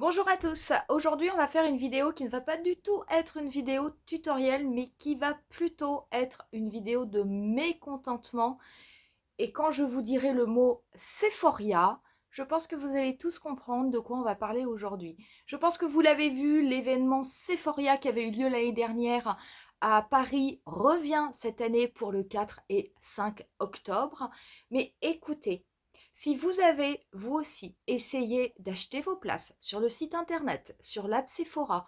Bonjour à tous, aujourd'hui on va faire une vidéo qui ne va pas du tout être une vidéo tutoriel mais qui va plutôt être une vidéo de mécontentement et quand je vous dirai le mot Sephoria, je pense que vous allez tous comprendre de quoi on va parler aujourd'hui. Je pense que vous l'avez vu, l'événement Sephoria qui avait eu lieu l'année dernière à Paris revient cette année pour le 4 et 5 octobre. Mais écoutez, si vous avez vous aussi essayé d'acheter vos places sur le site internet, sur l'app Sephora,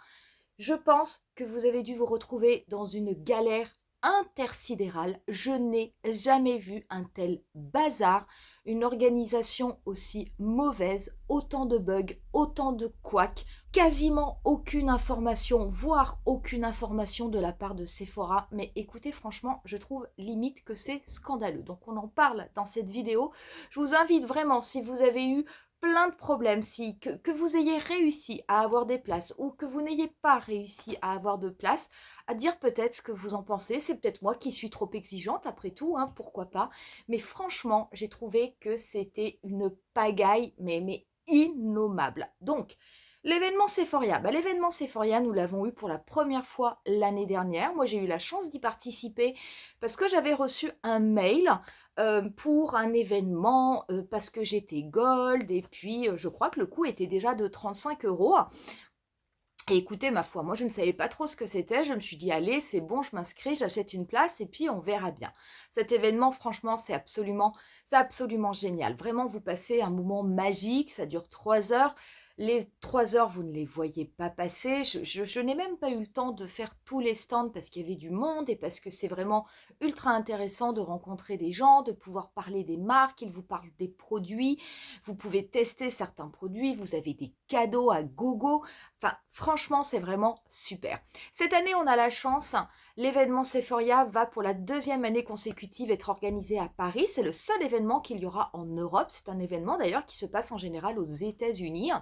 je pense que vous avez dû vous retrouver dans une galère intersidérale. Je n'ai jamais vu un tel bazar, une organisation aussi mauvaise, autant de bugs, autant de couacs, quasiment aucune information, voire aucune information de la part de Sephora. Mais écoutez, franchement, je trouve limite que c'est scandaleux. Donc on en parle dans cette vidéo. Je vous invite vraiment, si vous avez eu plein de problèmes, que vous ayez réussi à avoir des places ou que vous n'ayez pas réussi à avoir de place, à dire peut-être ce que vous en pensez. C'est peut-être moi qui suis trop exigeante, après tout, hein, pourquoi pas. Mais franchement, j'ai trouvé que c'était une pagaille, mais innommable. Donc, l'événement Sephoria. L'événement Sephoria, nous l'avons eu pour la première fois l'année dernière. Moi, j'ai eu la chance d'y participer parce que j'avais reçu un mail pour un événement parce que j'étais gold et puis je crois que le coût était déjà de 35 euros. Et écoutez, ma foi, moi je ne savais pas trop ce que c'était. Je me suis dit, allez, c'est bon, je m'inscris, j'achète une place et puis on verra bien. Cet événement, franchement, c'est absolument génial. Vraiment, vous passez un moment magique, ça dure 3 heures. Les 3 heures, vous ne les voyez pas passer. Je n'ai même pas eu le temps de faire tous les stands parce qu'il y avait du monde et parce que c'est vraiment ultra intéressant de rencontrer des gens, de pouvoir parler des marques, ils vous parlent des produits, vous pouvez tester certains produits, vous avez des cadeaux à gogo. Enfin, franchement, c'est vraiment super. Cette année, on a la chance, l'événement Sephoria va pour la deuxième année consécutive être organisé à Paris. C'est le seul événement qu'il y aura en Europe. C'est un événement d'ailleurs qui se passe en général aux États-Unis.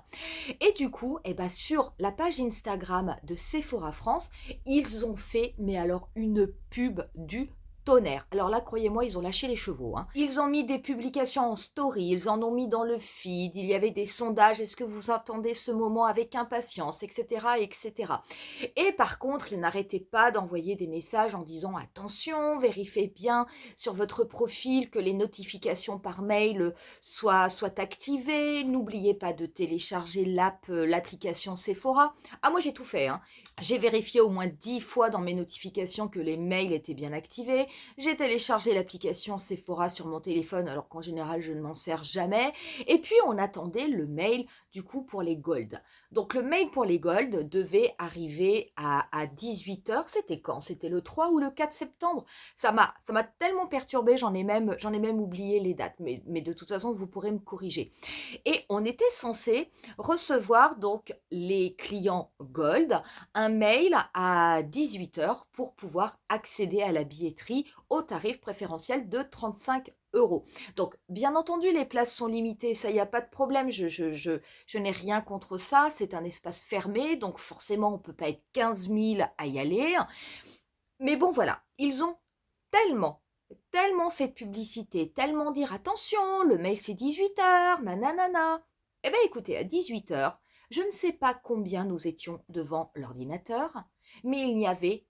Et du coup, sur la page Instagram de Sephora France, ils ont fait, mais alors, une pub du tonnerre. Alors là, croyez-moi, ils ont lâché les chevaux, hein. Ils ont mis des publications en story, ils en ont mis dans le feed, il y avait des sondages, est-ce que vous attendez ce moment avec impatience, etc., etc. Et par contre, ils n'arrêtaient pas d'envoyer des messages en disant attention, vérifiez bien sur votre profil que les notifications par mail soient activées, n'oubliez pas de télécharger l'application Sephora. Ah, moi j'ai tout fait, hein. J'ai vérifié au moins 10 fois dans mes notifications que les mails étaient bien activés. J'ai téléchargé l'application Sephora sur mon téléphone alors qu'en général je ne m'en sers jamais. Et puis on attendait le mail du coup pour les golds. Donc le mail pour les golds devait arriver à 18 heures. C'était quand? C'était le 3 ou le 4 septembre. Ça m'a tellement perturbée, j'en ai même oublié les dates. Mais de toute façon, vous pourrez me corriger. Et on était censé recevoir donc les clients Gold un mail à 18 heures pour pouvoir accéder à la billetterie au tarif préférentiel de 35 euros. Donc, bien entendu, les places sont limitées, ça, il n'y a pas de problème, je n'ai rien contre ça, c'est un espace fermé, donc forcément, on ne peut pas être 15 000 à y aller. Mais bon, voilà, ils ont tellement fait de publicité, tellement dire attention, le mail c'est 18 heures, nanana. Eh bien écoutez, à 18 heures, je ne sais pas combien nous étions devant l'ordinateur, mais il n'y avait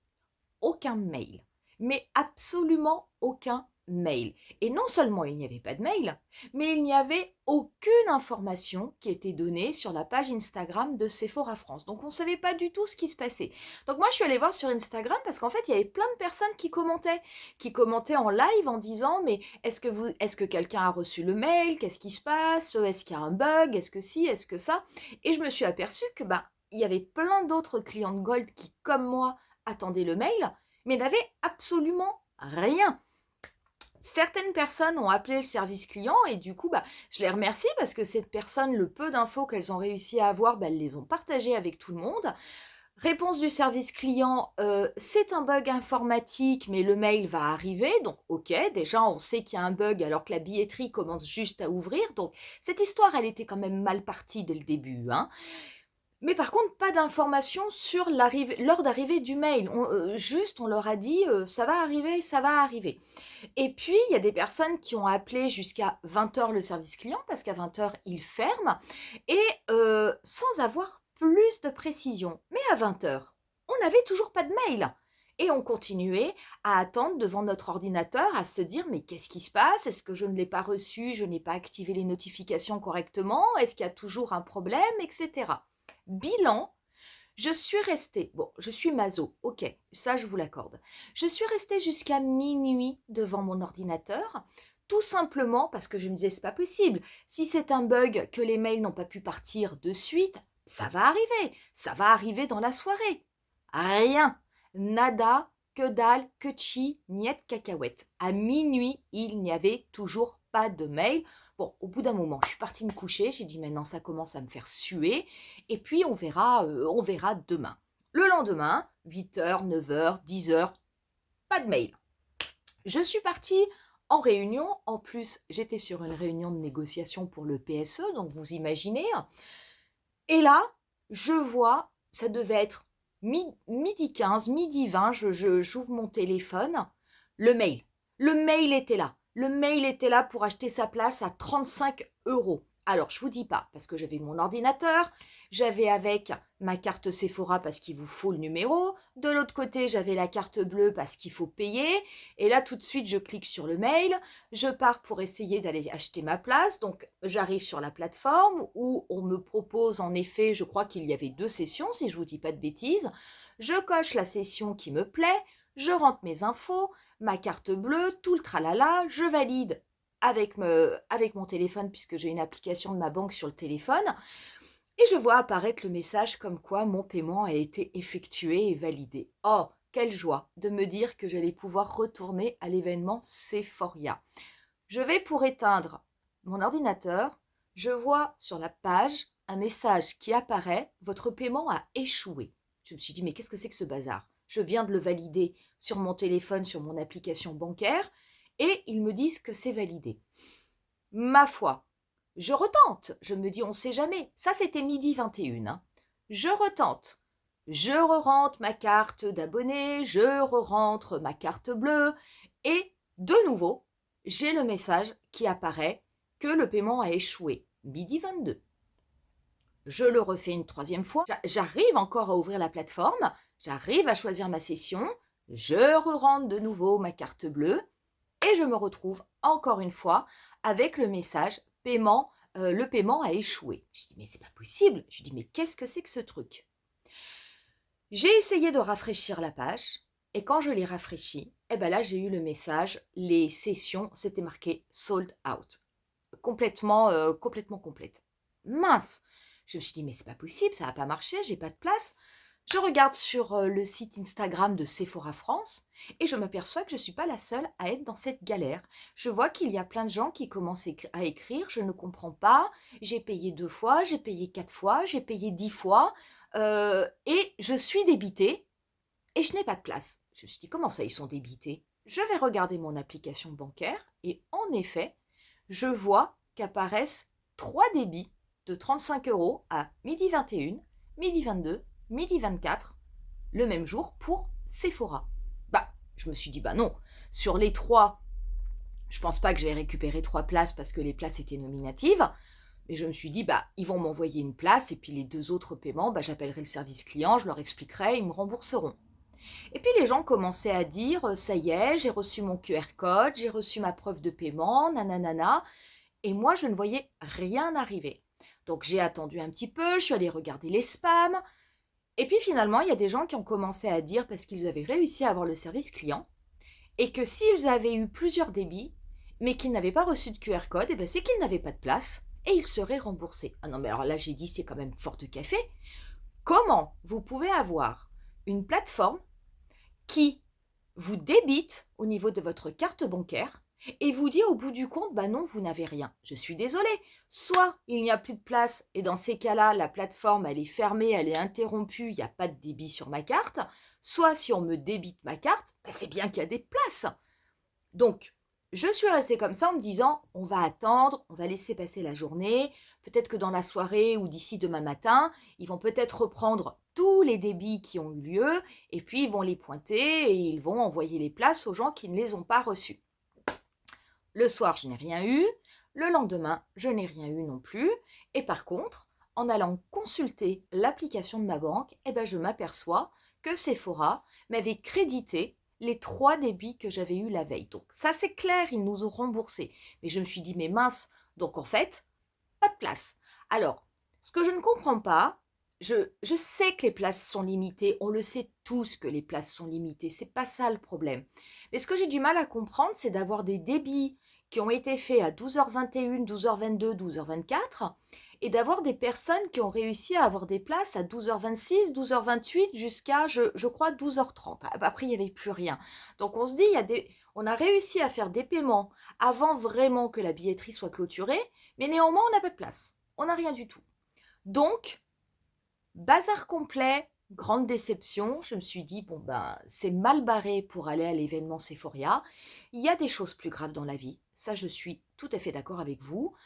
aucun mail. Mais absolument aucun mail. Et non seulement il n'y avait pas de mail, mais il n'y avait aucune information qui était donnée sur la page Instagram de Sephora France. Donc on ne savait pas du tout ce qui se passait. Donc moi je suis allée voir sur Instagram parce qu'en fait il y avait plein de personnes qui commentaient en live en disant mais est-ce que quelqu'un a reçu le mail? Qu'est-ce qui se passe? Est-ce qu'il y a un bug? Est-ce que si? Est-ce que ça? Et je me suis aperçue que il y avait plein d'autres clients de Gold qui, comme moi, attendaient le mail, mais n'avaient absolument rien. Certaines personnes ont appelé le service client et du coup, je les remercie parce que cette personne, le peu d'infos qu'elles ont réussi à avoir, elles les ont partagées avec tout le monde. Réponse du service client, c'est un bug informatique, mais le mail va arriver. Donc, ok, déjà, on sait qu'il y a un bug alors que la billetterie commence juste à ouvrir. Donc, cette histoire, elle était quand même mal partie dès le début, hein. Mais par contre, pas d'informations sur l'heure d'arrivée du mail. Juste, on leur a dit ça va arriver, ça va arriver. Et puis, il y a des personnes qui ont appelé jusqu'à 20 h le service client, parce qu'à 20 h, ils ferment, et sans avoir plus de précision. Mais à 20 h, on n'avait toujours pas de mail. Et on continuait à attendre devant notre ordinateur, à se dire mais qu'est-ce qui se passe? Est-ce que je ne l'ai pas reçu? Je n'ai pas activé les notifications correctement? Est-ce qu'il y a toujours un problème? Etc. Bilan, je suis restée, bon, je suis maso, ok, ça je vous l'accorde. Je suis restée jusqu'à minuit devant mon ordinateur, tout simplement parce que je me disais, c'est pas possible. Si c'est un bug que les mails n'ont pas pu partir de suite, ça va arriver dans la soirée. Rien, nada, que dalle, que chi, niet cacahuète. À minuit, il n'y avait toujours pas de mail. Bon, au bout d'un moment, je suis partie me coucher, j'ai dit maintenant ça commence à me faire suer, et puis on verra demain. Le lendemain, 8 h, 9 h, 10 h, pas de mail. Je suis partie en réunion, en plus j'étais sur une réunion de négociation pour le PSE, donc vous imaginez. Et là, je vois, ça devait être midi 15, midi 20, j'ouvre mon téléphone, le mail. Le mail était là. Le mail était là pour acheter sa place à 35 €. Alors, je vous dis pas, parce que j'avais mon ordinateur, j'avais avec ma carte Sephora parce qu'il vous faut le numéro, de l'autre côté, j'avais la carte bleue parce qu'il faut payer, et là, tout de suite, je clique sur le mail, je pars pour essayer d'aller acheter ma place, donc j'arrive sur la plateforme où on me propose en effet, je crois qu'il y avait 2 sessions, si je vous dis pas de bêtises, je coche la session qui me plaît, je rentre mes infos, ma carte bleue, tout le tralala, je valide avec mon téléphone puisque j'ai une application de ma banque sur le téléphone et je vois apparaître le message comme quoi mon paiement a été effectué et validé. Oh, quelle joie de me dire que j'allais pouvoir retourner à l'événement Sephoria. Je vais pour éteindre mon ordinateur, je vois sur la page un message qui apparaît, votre paiement a échoué. Je me suis dit mais qu'est-ce que c'est que ce bazar? Je viens de le valider sur mon téléphone, sur mon application bancaire, et ils me disent que c'est validé. Ma foi, je retente. Je me dis, on ne sait jamais. Ça, c'était midi 21. Hein. Je retente. Je re-rentre ma carte d'abonné, je re-rentre ma carte bleue, et de nouveau, j'ai le message qui apparaît que le paiement a échoué. Midi 22. Je le refais une troisième fois. J'arrive encore à ouvrir la plateforme, j'arrive à choisir ma session, je re-rentre de nouveau ma carte bleue et je me retrouve encore une fois avec le message paiement, le paiement a échoué. Je dis mais c'est pas possible. Je dis mais qu'est-ce que c'est que ce truc? J'ai essayé de rafraîchir la page et quand je l'ai rafraîchie, eh ben là j'ai eu le message, les sessions, c'était marqué sold out, complètement complète. Mince. Je me suis dit mais c'est pas possible, ça va pas marcher, j'ai pas de place. Je regarde sur le site Instagram de Sephora France et je m'aperçois que je ne suis pas la seule à être dans cette galère. Je vois qu'il y a plein de gens qui commencent à écrire, je ne comprends pas, j'ai payé 2 fois, j'ai payé 4 fois, j'ai payé 10 fois et je suis débitée et je n'ai pas de place. Je me suis dit comment ça ils sont débités? Je vais regarder mon application bancaire et en effet, je vois qu'apparaissent 3 débits de 35 € à midi 21, midi 22, midi 24, le même jour pour Sephora. Bah, je me suis dit, bah non, sur les 3, je pense pas que je vais récupérer 3 places parce que les places étaient nominatives, mais je me suis dit, bah, ils vont m'envoyer une place et puis les 2 autres paiements, bah, j'appellerai le service client, je leur expliquerai, ils me rembourseront. Et puis les gens commençaient à dire, ça y est, j'ai reçu mon QR code, j'ai reçu ma preuve de paiement, nanana, et moi je ne voyais rien arriver. Donc j'ai attendu un petit peu, je suis allée regarder les spams, et puis finalement, il y a des gens qui ont commencé à dire, parce qu'ils avaient réussi à avoir le service client, et que s'ils avaient eu plusieurs débits, mais qu'ils n'avaient pas reçu de QR code, et ben c'est qu'ils n'avaient pas de place, et ils seraient remboursés. Ah non, mais alors là, j'ai dit, c'est quand même fort de café. Comment vous pouvez avoir une plateforme qui vous débite au niveau de votre carte bancaire et vous dit au bout du compte, bah non, vous n'avez rien. Je suis désolée. Soit il n'y a plus de place et dans ces cas-là, la plateforme, elle est fermée, elle est interrompue, il n'y a pas de débit sur ma carte. Soit si on me débite ma carte, bah c'est bien qu'il y a des places. Donc, je suis restée comme ça en me disant, on va attendre, on va laisser passer la journée, peut-être que dans la soirée ou d'ici demain matin, ils vont peut-être reprendre tous les débits qui ont eu lieu et puis ils vont les pointer et ils vont envoyer les places aux gens qui ne les ont pas reçues. Le soir, je n'ai rien eu. Le lendemain, je n'ai rien eu non plus. Et par contre, en allant consulter l'application de ma banque, je m'aperçois que Sephora m'avait crédité les 3 débits que j'avais eus la veille. Donc ça c'est clair, ils nous ont remboursés. Mais je me suis dit, mais mince, donc en fait, pas de place. Alors, ce que je ne comprends pas, je sais que les places sont limitées, on le sait tous que les places sont limitées, c'est pas ça le problème. Mais ce que j'ai du mal à comprendre, c'est d'avoir des débits qui ont été faits à 12h21, 12h22, 12h24 et d'avoir des personnes qui ont réussi à avoir des places à 12h26, 12h28 jusqu'à, je crois, 12h30. Après, il n'y avait plus rien. Donc, on se dit, on a réussi à faire des paiements avant vraiment que la billetterie soit clôturée, mais néanmoins, on n'a pas de place. On n'a rien du tout. Donc, bazar complet, grande déception. Je me suis dit, bon ben, c'est mal barré pour aller à l'événement Sephora. Il y a des choses plus graves dans la vie. Ça, je suis tout à fait d'accord avec vous.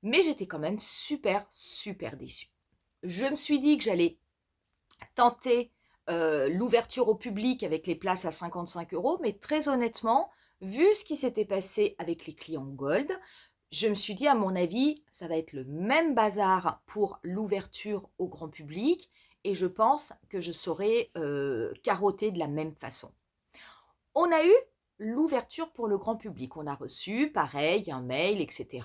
Mais j'étais quand même super, super déçue. Je me suis dit que j'allais tenter l'ouverture au public avec les places à 55 €. Mais très honnêtement, vu ce qui s'était passé avec les clients Gold, je me suis dit, à mon avis, ça va être le même bazar pour l'ouverture au grand public et je pense que je serai carottée de la même façon. On a eu l'ouverture pour le grand public. On a reçu, pareil, un mail, etc.,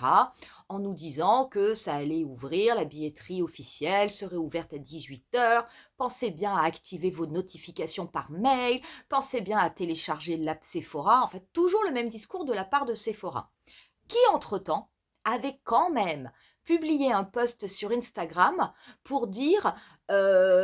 en nous disant que ça allait ouvrir, la billetterie officielle serait ouverte à 18h. Pensez bien à activer vos notifications par mail, pensez bien à télécharger l'app Sephora. En fait, toujours le même discours de la part de Sephora, qui entre-temps avait quand même publié un post sur Instagram pour dire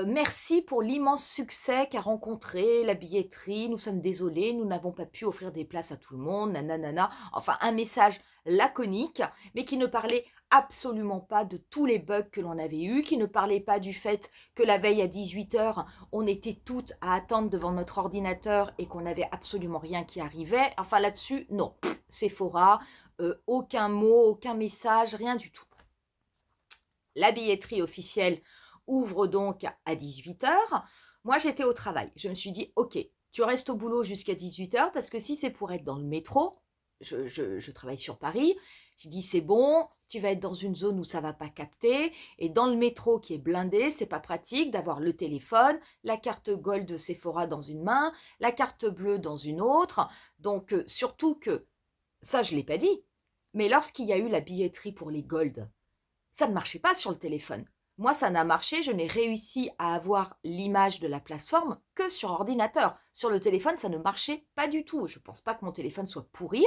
merci pour l'immense succès qu'a rencontré la billetterie, nous sommes désolés, nous n'avons pas pu offrir des places à tout le monde, nanana. Enfin, un message laconique, mais qui ne parlait absolument pas de tous les bugs que l'on avait eus, qui ne parlait pas du fait que la veille à 18h, on était toutes à attendre devant notre ordinateur et qu'on n'avait absolument rien qui arrivait. Enfin, là-dessus, non. Sephora, aucun mot, aucun message, rien du tout. La billetterie officielle ouvre donc à 18h. Moi, j'étais au travail. Je me suis dit, ok, tu restes au boulot jusqu'à 18h parce que si c'est pour être dans le métro, je travaille sur Paris, j'ai dit c'est bon, tu vas être dans une zone où ça va pas capter et dans le métro qui est blindé, c'est pas pratique d'avoir le téléphone, la carte Gold de Sephora dans une main, la carte bleue dans une autre. Donc surtout que ça je l'ai pas dit, mais lorsqu'il y a eu la billetterie pour les Gold, ça ne marchait pas sur le téléphone. Moi, ça n'a marché, je n'ai réussi à avoir l'image de la plateforme que sur ordinateur. Sur le téléphone, ça ne marchait pas du tout. Je ne pense pas que mon téléphone soit pourri,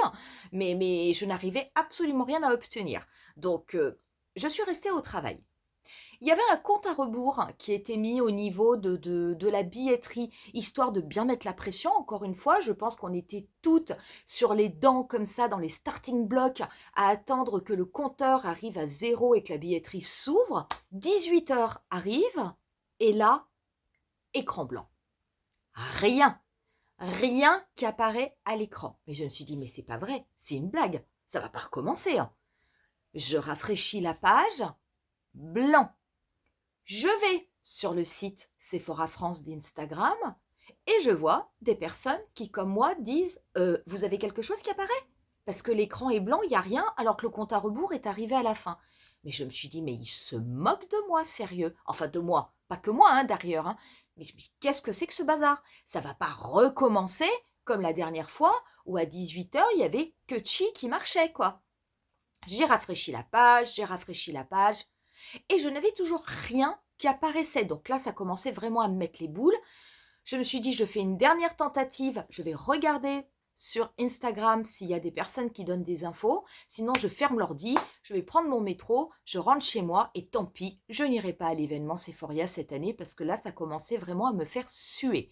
mais je n'arrivais absolument rien à obtenir. Donc, je suis restée au travail. Il y avait un compte à rebours qui était mis au niveau de la billetterie, histoire de bien mettre la pression. Encore une fois, je pense qu'on était toutes sur les dents comme ça, dans les starting blocks, à attendre que le compteur arrive à 0 et que la billetterie s'ouvre. 18h arrive, et là, écran blanc. Rien, rien qui apparaît à l'écran. Mais je me suis dit, mais c'est pas vrai, c'est une blague, ça va pas recommencer. Je rafraîchis la page, blanc. Je vais sur le site Sephora France d'Instagram et je vois des personnes qui, comme moi, disent vous avez quelque chose qui apparaît? Parce que l'écran est blanc, il n'y a rien, alors que le compte à rebours est arrivé à la fin. Mais je me suis dit, mais ils se moquent de moi, sérieux. Enfin, de moi, pas que moi, d'ailleurs. Mais qu'est-ce que c'est que ce bazar? Ça va pas recommencer comme la dernière fois où à 18h, il y avait que Chi qui marchait, quoi. J'ai rafraîchi la page, et je n'avais toujours rien qui apparaissait. Donc là, ça commençait vraiment à me mettre les boules. Je me suis dit, je fais une dernière tentative, je vais regarder sur Instagram s'il y a des personnes qui donnent des infos. Sinon, je ferme l'ordi, je vais prendre mon métro, je rentre chez moi et tant pis, je n'irai pas à l'événement Sephora cette année parce que là, ça commençait vraiment à me faire suer.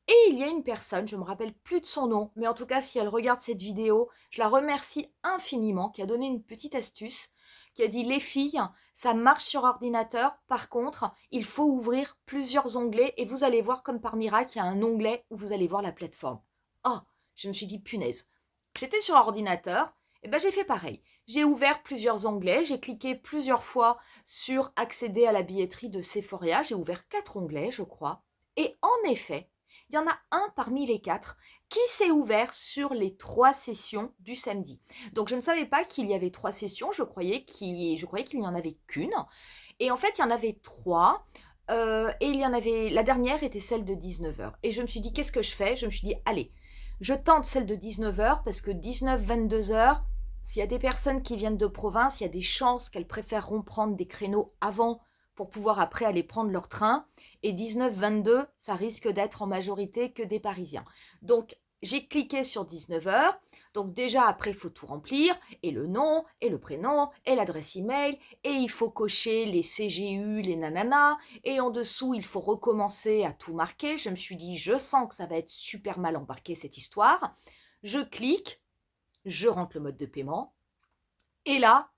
Et il y a une personne, je ne me rappelle plus de son nom, mais en tout cas, si elle regarde cette vidéo, je la remercie infiniment, qui a donné une petite astuce, qui a dit, les filles, ça marche sur ordinateur, par contre, il faut ouvrir plusieurs onglets et vous allez voir comme par miracle, il y a un onglet où vous allez voir la plateforme. Oh, je me suis dit, punaise. J'étais sur ordinateur, et ben j'ai fait pareil. J'ai ouvert plusieurs onglets, j'ai cliqué plusieurs fois sur accéder à la billetterie de Sephora, j'ai ouvert 4 onglets, je crois. Et en effet, il y en a un parmi les 4 qui s'est ouvert sur les 3 sessions du samedi. Donc je ne savais pas qu'il y avait 3 sessions, je croyais qu'il n'y en avait qu'une. Et en fait, il y en avait 3. Et il y en avait, la dernière était celle de 19h. Et je me suis dit, qu'est-ce que je fais? Je me suis dit, allez, je tente celle de 19h parce que 19-22h, s'il y a des personnes qui viennent de province, il y a des chances qu'elles préféreront prendre des créneaux avant pour pouvoir après aller prendre leur train. Et 19-22, ça risque d'être en majorité que des Parisiens. Donc, j'ai cliqué sur 19h. Donc déjà, après, il faut tout remplir, et le nom, et le prénom, et l'adresse email, et il faut cocher les CGU, les nananas, et en dessous, il faut recommencer à tout marquer. Je me suis dit, je sens que ça va être super mal embarqué, cette histoire. Je clique, je rentre le mode de paiement, et là,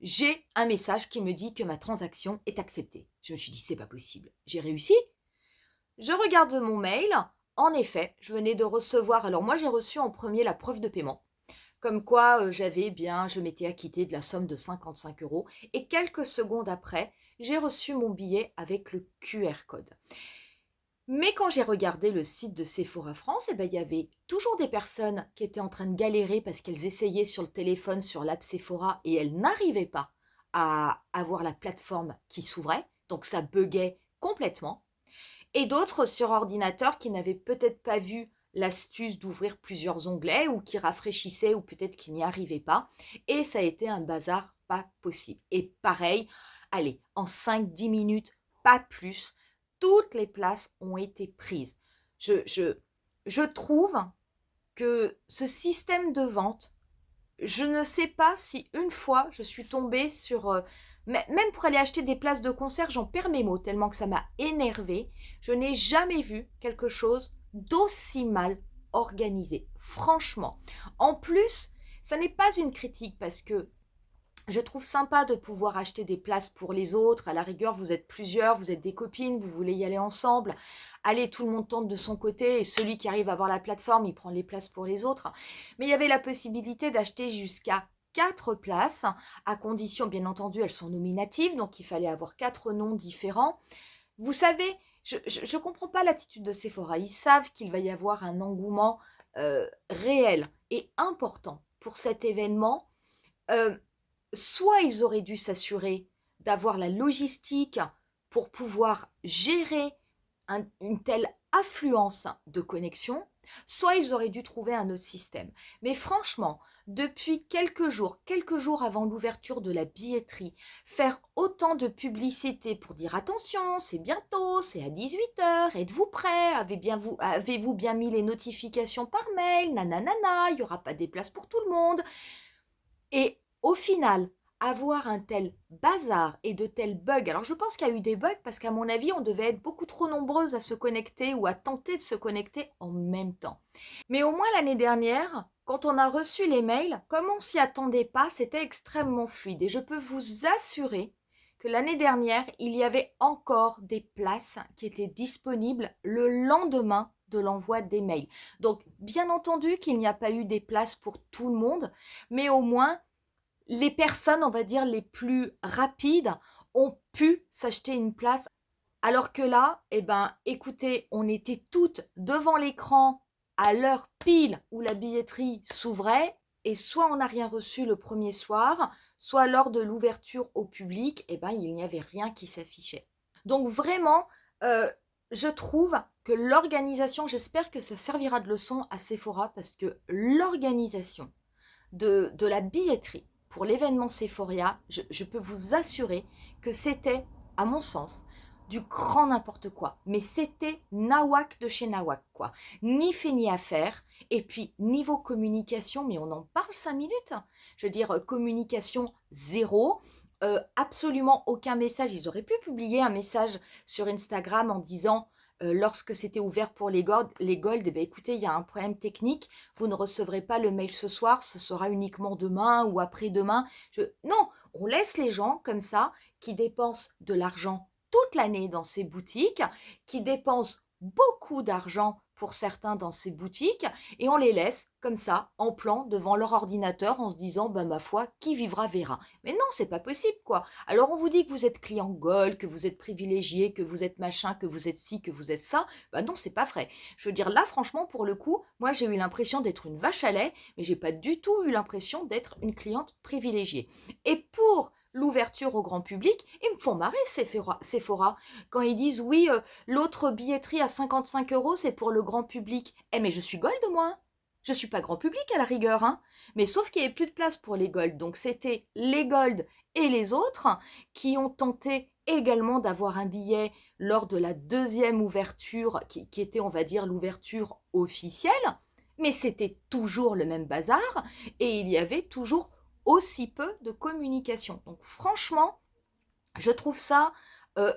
j'ai un message qui me dit que ma transaction est acceptée. Je me suis dit, c'est pas possible. J'ai réussi. Je regarde mon mail. En effet, je venais de recevoir, alors moi j'ai reçu en premier la preuve de paiement, comme quoi je m'étais acquittée de la somme de 55 euros. Et quelques secondes après, j'ai reçu mon billet avec le QR code. Mais quand j'ai regardé le site de Sephora France, il y avait toujours des personnes qui étaient en train de galérer parce qu'elles essayaient sur le téléphone, sur l'app Sephora, et elles n'arrivaient pas à avoir la plateforme qui s'ouvrait. Donc ça buguait complètement. Et d'autres sur ordinateur qui n'avaient peut-être pas vu l'astuce d'ouvrir plusieurs onglets ou qui rafraîchissaient ou peut-être qui n'y arrivaient pas. Et ça a été un bazar pas possible. Et pareil, allez, en 5-10 minutes, pas plus, toutes les places ont été prises. Je trouve que ce système de vente, je ne sais pas si une fois je suis tombée sur... même pour aller acheter des places de concert, j'en perds mes mots tellement que ça m'a énervée. Je n'ai jamais vu quelque chose d'aussi mal organisé. Franchement. En plus, ça n'est pas une critique parce que je trouve sympa de pouvoir acheter des places pour les autres. À la rigueur, vous êtes plusieurs, vous êtes des copines, vous voulez y aller ensemble. Allez, tout le monde tente de son côté et celui qui arrive à avoir la plateforme, il prend les places pour les autres. Mais il y avait la possibilité d'acheter jusqu'à 4 places, à condition, bien entendu, elles sont nominatives, donc il fallait avoir 4 noms différents. Vous savez, je ne comprends pas l'attitude de Sephora. Ils savent qu'il va y avoir un engouement réel et important pour cet événement. Euh, Soit ils auraient dû s'assurer d'avoir la logistique pour pouvoir gérer une telle affluence de connexion, soit ils auraient dû trouver un autre système. Mais franchement, depuis quelques jours avant l'ouverture de la billetterie, faire autant de publicité pour dire attention, c'est bientôt, c'est à 18h, êtes-vous prêts, avez-vous bien mis les notifications par mail, nanana, il n'y aura pas des places pour tout le monde. Et au final, avoir un tel bazar et de tels bugs, alors je pense qu'il y a eu des bugs parce qu'à mon avis, on devait être beaucoup trop nombreuses à se connecter ou à tenter de se connecter en même temps. Mais au moins l'année dernière, quand on a reçu les mails, comme on s'y attendait pas, c'était extrêmement fluide. Et je peux vous assurer que l'année dernière, il y avait encore des places qui étaient disponibles le lendemain de l'envoi des mails. Donc, bien entendu qu'il n'y a pas eu des places pour tout le monde, mais au moins, les personnes, on va dire, les plus rapides ont pu s'acheter une place. Alors que là, écoutez, on était toutes devant l'écran à l'heure pile où la billetterie s'ouvrait, et soit on n'a rien reçu le premier soir, soit lors de l'ouverture au public, il n'y avait rien qui s'affichait. Donc vraiment, je trouve que l'organisation, j'espère que ça servira de leçon à Sephora, parce que l'organisation de la billetterie pour l'événement Sephora, je peux vous assurer que c'était, à mon sens, du grand n'importe quoi. Mais c'était nawak de chez nawak, quoi. Ni fait ni à faire. Et puis, niveau communication, mais on en parle 5 minutes. Je veux dire, communication zéro. Absolument aucun message. Ils auraient pu publier un message sur Instagram en disant lorsque c'était ouvert pour les gold, écoutez, il y a un problème technique, vous ne recevrez pas le mail ce soir, ce sera uniquement demain ou après-demain. Non, on laisse les gens comme ça qui dépensent de l'argent toute l'année dans ces boutiques, qui dépensent beaucoup d'argent pour certains dans ces boutiques et on les laisse comme ça, en plan, devant leur ordinateur en se disant, bah, ma foi, qui vivra verra. Mais non, c'est pas possible, quoi. Alors on vous dit que vous êtes client Gold, que vous êtes privilégié, que vous êtes machin, que vous êtes ci, que vous êtes ça. Bah non, c'est pas vrai. Je veux dire, là, franchement, pour le coup, moi, j'ai eu l'impression d'être une vache à lait, mais j'ai pas du tout eu l'impression d'être une cliente privilégiée. Et pour l'ouverture au grand public, ils me font marrer, Sephora. Quand ils disent, oui, l'autre billetterie à 55 euros, c'est pour le grand public. Eh, mais je suis Gold, moi. Je suis pas grand public à la rigueur, hein. Mais sauf qu'il n'y avait plus de place pour les Gold. Donc c'était les Gold et les autres qui ont tenté également d'avoir un billet lors de la deuxième ouverture, qui était, on va dire, l'ouverture officielle. Mais c'était toujours le même bazar et il y avait toujours aussi peu de communication. Donc franchement, je trouve ça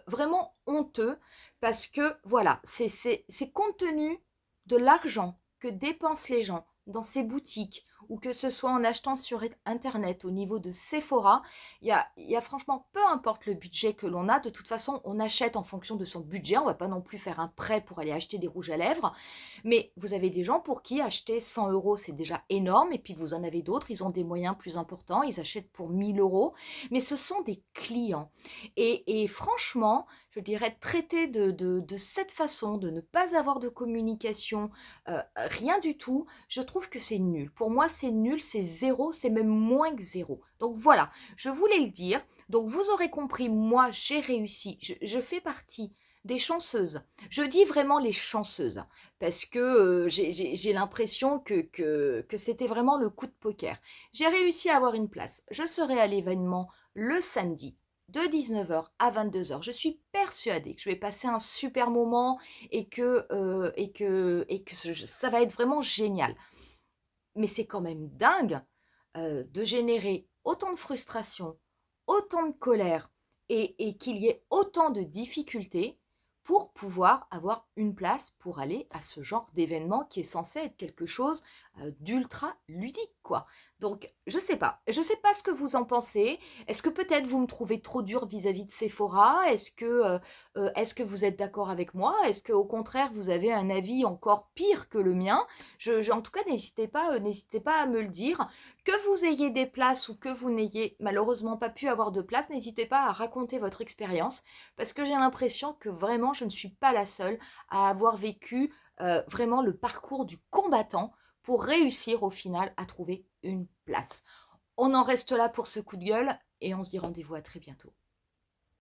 vraiment honteux parce que voilà, c'est compte tenu de l'argent que dépensent les gens dans ces boutiques ou que ce soit en achetant sur Internet au niveau de Sephora, il y a franchement, peu importe le budget que l'on a, de toute façon, on achète en fonction de son budget, on va pas non plus faire un prêt pour aller acheter des rouges à lèvres, mais vous avez des gens pour qui acheter 100 euros, c'est déjà énorme, et puis vous en avez d'autres, ils ont des moyens plus importants, ils achètent pour 1000 euros, mais ce sont des clients. Et franchement, je dirais traiter de cette façon, de ne pas avoir de communication, rien du tout, je trouve que c'est nul. Pour moi, c'est nul, c'est zéro, c'est même moins que zéro. Donc voilà, je voulais le dire. Donc vous aurez compris, moi, j'ai réussi. Je fais partie des chanceuses. Je dis vraiment les chanceuses parce que j'ai l'impression que c'était vraiment le coup de poker. J'ai réussi à avoir une place. Je serai à l'événement le samedi de 19h à 22h. Je suis persuadée que je vais passer un super moment et que ça va être vraiment génial. Mais c'est quand même dingue de générer autant de frustration, autant de colère et qu'il y ait autant de difficultés pour pouvoir avoir une place pour aller à ce genre d'événement qui est censé être quelque chose d'ultra ludique, quoi. Donc, je sais pas ce que vous en pensez. Est-ce que peut-être vous me trouvez trop dur vis-à-vis de Sephora? Est-ce que vous êtes d'accord avec moi? Est-ce que au contraire vous avez un avis encore pire que le mien? En tout cas, n'hésitez pas à me le dire. Que vous ayez des places ou que vous n'ayez malheureusement pas pu avoir de place, n'hésitez pas à raconter votre expérience parce que j'ai l'impression que vraiment je ne suis pas la seule à avoir vécu vraiment le parcours du combattant pour réussir au final à trouver une place. On en reste là pour ce coup de gueule et on se dit rendez-vous à très bientôt.